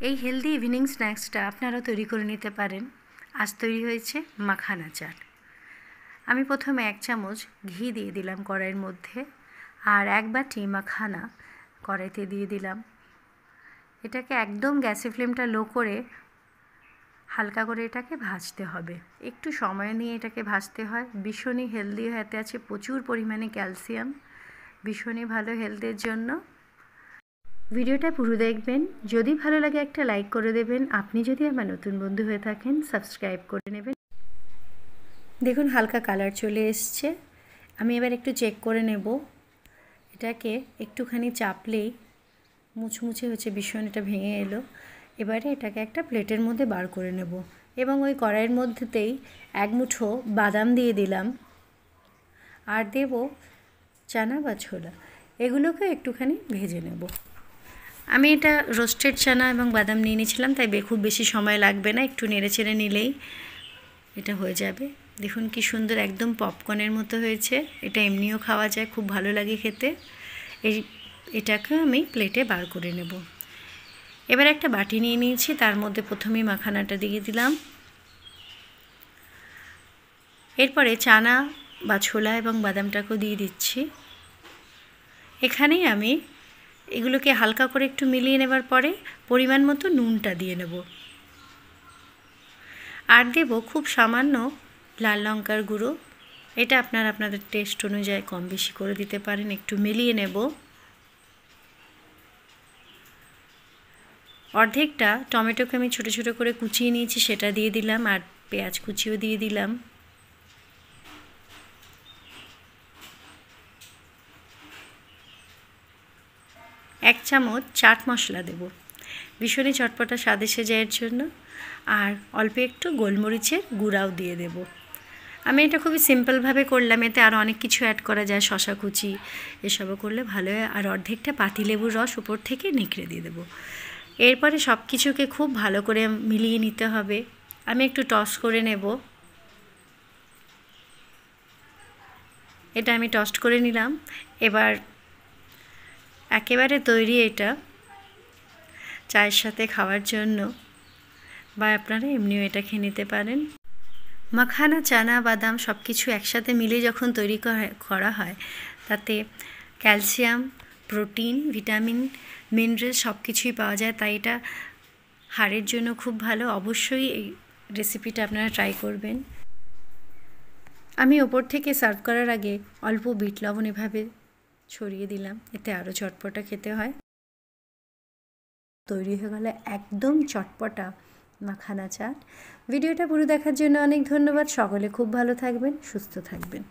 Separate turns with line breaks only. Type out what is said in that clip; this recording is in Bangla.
এই হেলদি ইভিনিং স্ন্যাক্সটা আপনারা তৈরি করে নিতে পারেন। আজ তৈরি হয়েছে মাখানা চাট। আমি প্রথমে 1 চামচ ঘি দিয়ে দিলাম কড়াইয়ের মধ্যে, আর 1 বাটি মাখানা কড়াইতে দিয়ে দিলাম। এটাকে একদম গ্যাসের ফ্লেমটা লো করে হালকা করে এটাকে ভাজতে হবে। একটু সময় নিয়ে এটাকে ভাজতে হয়। ভীষণই হেলদি, এতে আছে প্রচুর পরিমাণে ক্যালসিয়াম, ভীষণই ভালো হেলথের জন্য। ভিডিওটা পুরো দেখবেন। যদি ভালো লাগে একটা লাইক করে দেবেন। আপনি যদি আমার নতুন বন্ধু হয়ে থাকেন সাবস্ক্রাইব করে নেবেন। দেখুন হালকা কালার চলে এসছে। আমি এবার একটু চেক করে নেব। এটাকে একটুখানি চাপলেই মুচমুচে হচ্ছে, ভীষণ এটা ভেঙে এলো। এবারে এটাকে একটা প্লেটের মধ্যে বার করে নেব এবং ওই কড়াইয়ের মধ্যেতেই 1 মুঠো বাদাম দিয়ে দিলাম, আর দেব চানা বা ছোলা। এগুলোকে একটুখানি ভেজে নেব। আমি এটা রোস্টেড চানা এবং বাদাম নিয়ে নিয়েছিলাম, তাই খুব বেশি সময় লাগবে না, একটু নেড়েচেড়ে নিলেই এটা হয়ে যাবে। দেখুন কি সুন্দর, একদম পপকর্নের মতো হয়েছে। এটা এমনিও খাওয়া যায়, খুব ভালো লাগে খেতে। এটাকে আমি প্লেটে বার করে নেব। এবার একটা বাটি নিয়ে নিয়েছি, তার মধ্যে প্রথমেই মাখানাটা দিয়ে দিলাম। এরপরে চানা বা ছোলা এবং বাদামটাকেও দিয়ে দিচ্ছি। এখানেই আমি এগুলোকে হালকা করে একটু মিলিয়ে নেবার পরে পরিমাণ মতো নুনটা দিয়ে নেব, আর দেব খুব সামান্য লাল লঙ্কার গুঁড়ো। এটা আপনাদের টেস্ট অনুযায়ী কম বেশি করে দিতে পারেন। একটু মিলিয়ে নেব। অর্ধেকটা টমেটোকে আমি ছোটো ছোটো করে কুচিয়ে নিয়েছি, সেটা দিয়ে দিলাম, আর পেঁয়াজ কুচিও দিয়ে দিলাম। এক চামচ চাট মশলা দেব, ভীষণই চটপটা স্বাদ এসে যায় এর জন্য। আর অল্প একটু গোলমরিচের গুঁড়াও দিয়ে দেব। আমি এটা খুবই সিম্পলভাবে করলাম, এতে আরও অনেক কিছু অ্যাড করা যায়, শশা কুচি এসবও করলে ভালো হয়। আর অর্ধেকটা পাতিলেবুর রস উপর থেকে নিংড়ে দিয়ে দেবো। এরপরে সব কিছুকে খুব ভালো করে মিলিয়ে নিতে হবে। আমি একটু টস করে নেব। এটা আমি টস্ট করে নিলাম। এবার একেবারে তৈরি এটা চায়ের সাথে খাওয়ার জন্য, বা আপনারা এমনিও এটা খেয়ে নিতে পারেন। মাখানা, চানা, বাদাম সব কিছু একসাথে মিলে যখন তৈরি করা হয়, তাতে ক্যালসিয়াম, প্রোটিন, ভিটামিন, মিনারেল সব কিছুই পাওয়া যায়, তাই এটা হাড়ের জন্য খুব ভালো। অবশ্যই এই রেসিপিটা আপনারা ট্রাই করবেন। আমি ওপর থেকে সার্ভ করার আগে অল্প বিট লবণ এভাবে ছড়িয়ে দিলাম, এতে আরও চটপটা খেতে হয়। তৈরি হয়ে গেল একদম চটপটা মাখানা চাট। ভিডিওটা পুরো দেখার জন্য অনেক ধন্যবাদ। সকলে খুব ভালো থাকবেন, সুস্থ থাকবেন।